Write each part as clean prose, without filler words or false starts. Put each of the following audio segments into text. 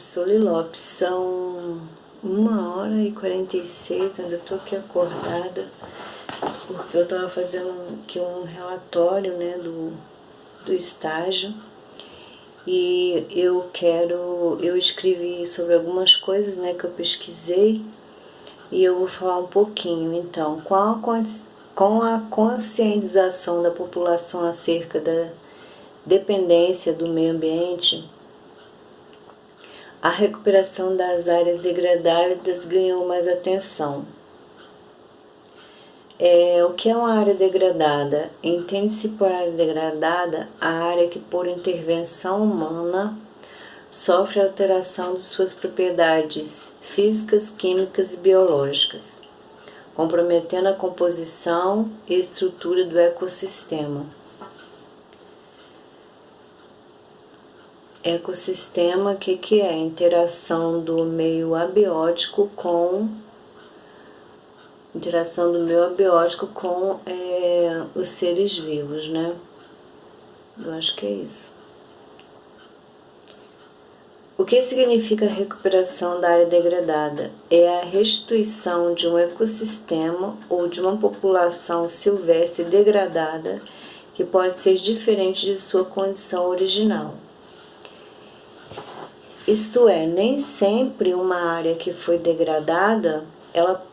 Marcele Lopes, são 1h46, ainda estou aqui acordada, porque eu estava fazendo aqui um relatório, né, do estágio, e eu escrevi sobre algumas coisas, né, que eu pesquisei, e eu vou falar um pouquinho. Então, com a conscientização da população acerca da dependência do meio ambiente, a recuperação das áreas degradadas ganhou mais atenção. O que é uma área degradada? Entende-se por área degradada a área que, por intervenção humana, sofre alteração de suas propriedades físicas, químicas e biológicas, comprometendo a composição e estrutura do ecossistema. Ecossistema, o que é? Interação do meio abiótico com os seres vivos, né? Eu acho que é isso. O que significa recuperação da área degradada? É a restituição de um ecossistema ou de uma população silvestre degradada que pode ser diferente de sua condição original. Isto é, nem sempre uma área que foi degradada, ela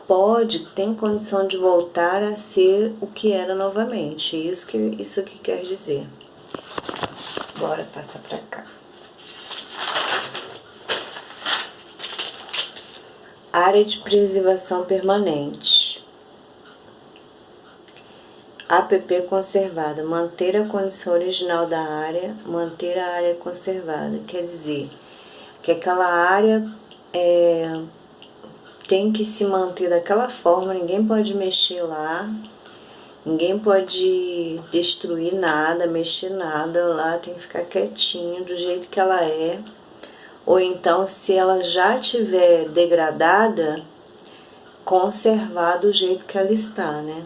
tem condição de voltar a ser o que era novamente. Isso que quer dizer. Bora passar para cá. Área de preservação permanente. APP conservada. Manter a condição original da área, manter a área conservada. Quer dizer que aquela área tem que se manter daquela forma, ninguém pode mexer lá, ninguém pode destruir nada, mexer nada lá, tem que ficar quietinho do jeito que ela é. Ou então, se ela já estiver degradada, conservar do jeito que ela está, né?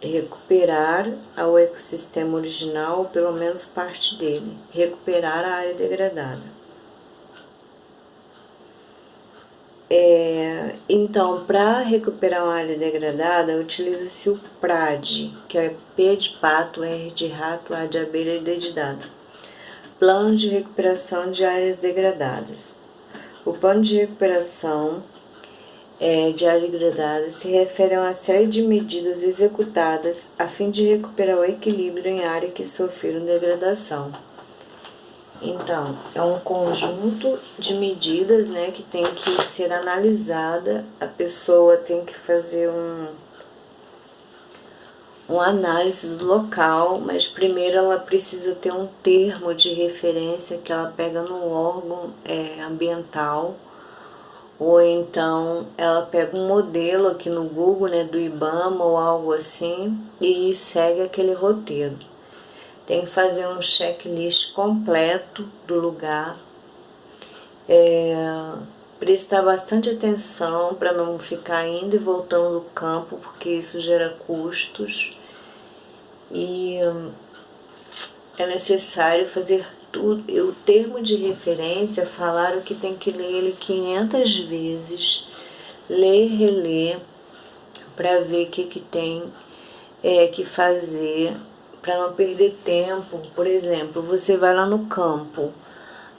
Recuperar o ecossistema original, ou pelo menos parte dele. Recuperar a área degradada. Então, para recuperar uma área degradada, utiliza-se o PRAD, que é P de pato, R de rato, A de abelha e D de dado. Plano de recuperação de áreas degradadas. O plano de recuperação de área degradada se refere a uma série de medidas executadas a fim de recuperar o equilíbrio em área que sofreram degradação. Então, é um conjunto de medidas, né, que tem que ser analisada, a pessoa tem que fazer uma análise do local, mas primeiro ela precisa ter um termo de referência que ela pega no órgão ambiental, ou então ela pega um modelo aqui no Google, né, do IBAMA ou algo assim, e segue aquele roteiro. Tem que fazer um checklist completo do lugar, prestar bastante atenção para não ficar indo e voltando do campo, porque isso gera custos, e é necessário fazer tudo. O termo de referência, falaram que tem que ler ele 500 vezes, ler e reler, para ver o que tem que fazer, para não perder tempo. Por exemplo, você vai lá no campo,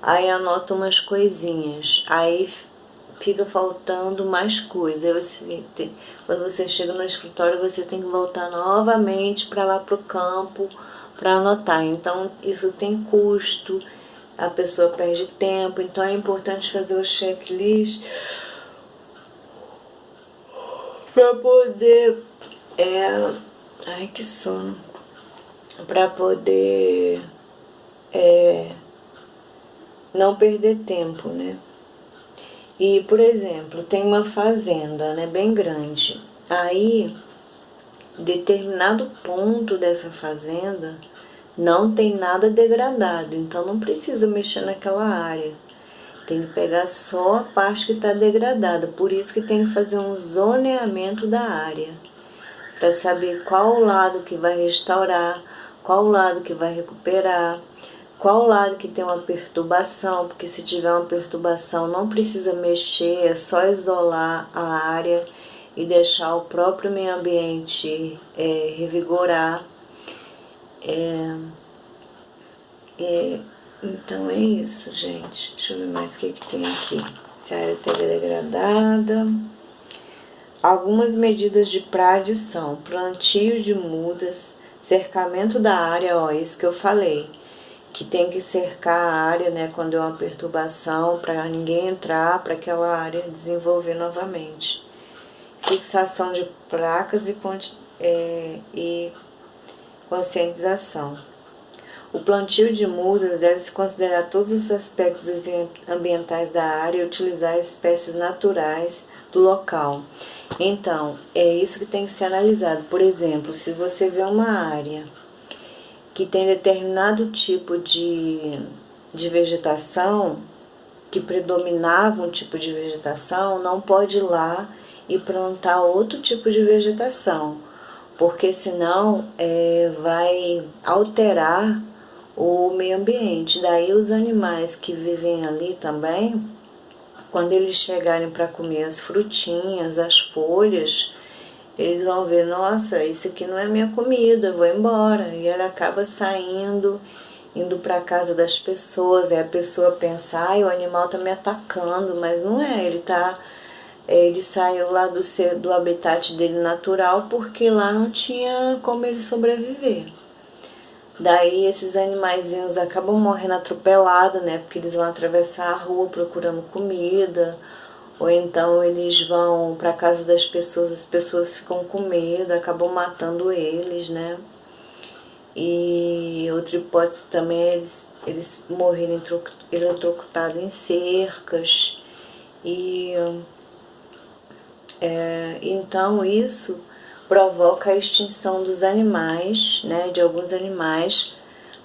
aí anota umas coisinhas, aí fica faltando mais coisas. Quando você chega no escritório, você tem que voltar novamente para lá para o campo para anotar. Então, isso tem custo, a pessoa perde tempo, então é importante fazer o checklist para poder... Ai, que sono! Para poder não perder tempo, né? E, por exemplo, tem uma fazenda, né, bem grande. Aí, determinado ponto dessa fazenda não tem nada degradado, então não precisa mexer naquela área. Tem que pegar só a parte que está degradada. Por isso que tem que fazer um zoneamento da área, para saber qual lado que vai restaurar, qual lado que vai recuperar, qual lado que tem uma perturbação, porque se tiver uma perturbação não precisa mexer, é só isolar a área e deixar o próprio meio ambiente revigorar. Então é isso, gente. Deixa eu ver mais o que tem aqui. Se a área teve degradada. Algumas medidas de praga são plantio de mudas, cercamento da área, ó, isso que eu falei, que tem que cercar a área, né, quando é uma perturbação, para ninguém entrar, para aquela área desenvolver novamente. Fixação de placas e conscientização. O plantio de mudas deve-se considerar todos os aspectos ambientais da área e utilizar espécies naturais do local. Então, é isso que tem que ser analisado. Por exemplo, se você vê uma área que tem determinado tipo de vegetação, que predominava um tipo de vegetação, não pode ir lá e plantar outro tipo de vegetação, porque senão vai alterar o meio ambiente. Daí os animais que vivem ali também, quando eles chegarem para comer as frutinhas, as folhas, eles vão ver, nossa, isso aqui não é minha comida, vou embora. E ela acaba saindo, indo para a casa das pessoas, aí a pessoa pensa, ai, o animal está me atacando, mas não é, ele saiu lá do habitat dele natural porque lá não tinha como ele sobreviver. Daí esses animaizinhos acabam morrendo atropelados, né? Porque eles vão atravessar a rua procurando comida, ou então eles vão para a casa das pessoas, as pessoas ficam com medo, acabam matando eles, né? E outra hipótese também é eles morrerem eletrocutados em cercas. Então isso provoca a extinção dos animais, né, de alguns animais,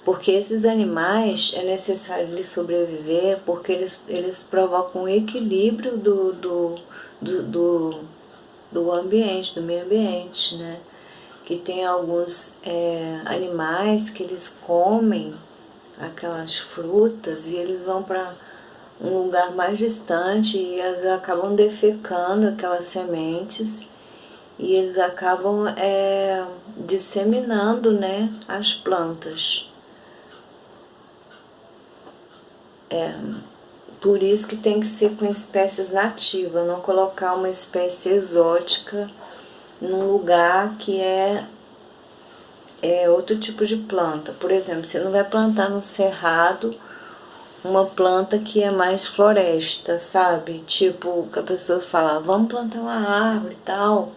porque esses animais é necessário eles sobreviver, porque eles provocam o equilíbrio do ambiente, do meio ambiente, né? Que tem alguns animais que eles comem aquelas frutas e eles vão para um lugar mais distante e eles acabam defecando aquelas sementes e eles acabam disseminando, né, as plantas. Por isso que tem que ser com espécies nativas, não colocar uma espécie exótica num lugar que é outro tipo de planta. Por exemplo, você não vai plantar no cerrado uma planta que é mais floresta, sabe? Tipo, que a pessoa fala, vamos plantar uma árvore e tal,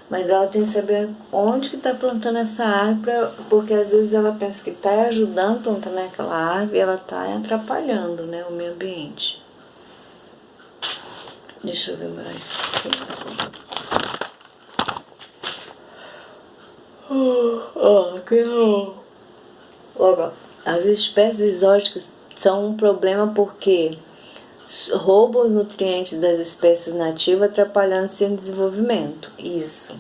mas ela tem que saber onde que está plantando essa árvore, porque às vezes ela pensa que está ajudando plantando aquela árvore e ela está atrapalhando, né, o meio ambiente. Deixa eu ver mais. As espécies exóticas são um problema porque roubam os nutrientes das espécies nativas, atrapalhando seu desenvolvimento. Isso,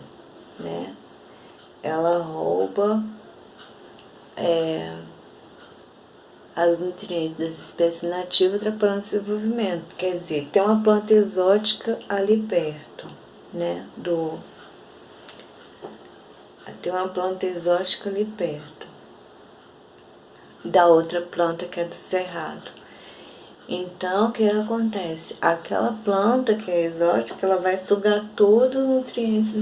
né? Ela rouba os nutrientes das espécies nativas, atrapalhando seu desenvolvimento. Quer dizer, tem uma planta exótica ali perto, né? Tem uma planta exótica ali perto da outra planta que é do cerrado. Então, o que acontece? Aquela planta que é exótica, ela vai sugar todos os nutrientes